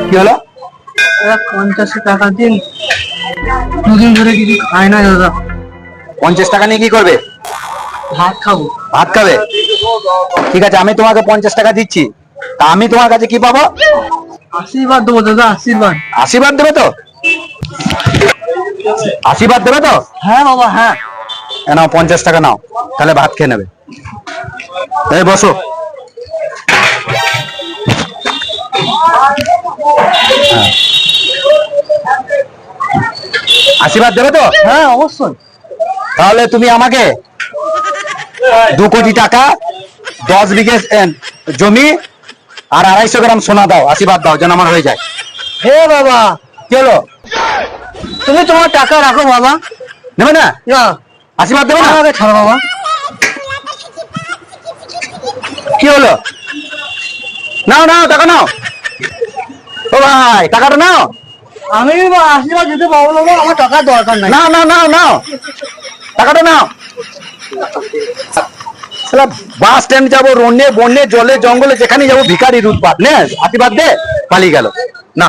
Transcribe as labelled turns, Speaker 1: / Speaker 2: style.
Speaker 1: কি হলো?
Speaker 2: 50 টাকা দিন, দুদিন ধরে কিছু খাই না দাদা।
Speaker 1: 50 টাকা নিয়ে কি করবে?
Speaker 2: ভাত খাবো।
Speaker 1: ভাত খাবে? ঠিক আছে, আমি তোমাকে 50 টাকা দিচ্ছি। তা আমি তোমার কাছে কি পাবো?
Speaker 2: আশীর্বাদ দেবো দাদা, আশীর্বাদ।
Speaker 1: আশীর্বাদ দেবে তো? আশীর্বাদ দেবে তো?
Speaker 2: হ্যাঁ বাবা, হ্যাঁ।
Speaker 1: নাও 50 টাকা নাও, তাহলে ভাত খেয়ে নেবে। এই বসো। আশীর্বাদ দেবে তো?
Speaker 2: হ্যাঁ অবশ্যই।
Speaker 1: তাহলে তুমি আমাকে 2 কোটি টাকা, 10 বিঘে জমি আর 250 গ্রাম সোনা দাও, আশীর্বাদ দাও যেন আমার হয়ে যায়।
Speaker 2: হে বাবা,
Speaker 1: কি হলো?
Speaker 2: তুমি তোমার টাকা রাখো বাবা।
Speaker 1: নেবে না?
Speaker 2: না,
Speaker 1: আশীর্বাদ দেবে না?
Speaker 2: আমাকে ছাড়ো বাবা।
Speaker 1: কি হলো? নাও নাও, টাকা নাও। ও ভাই, টাকাটা নাও।
Speaker 2: আমি আশীর্বাদ দিতে পারবো বাবা, আমার টাকার দরকার নাই।
Speaker 1: নাও নাও নাও নাও, টাকাটা নাও। বাস স্ট্যান্ড যাবো, রন্যে বন্যে জলে জঙ্গলে যেখানে যাবো ভিখারির উৎপাত, নে আশীর্বাদ দে, পালিয়ে গেল না।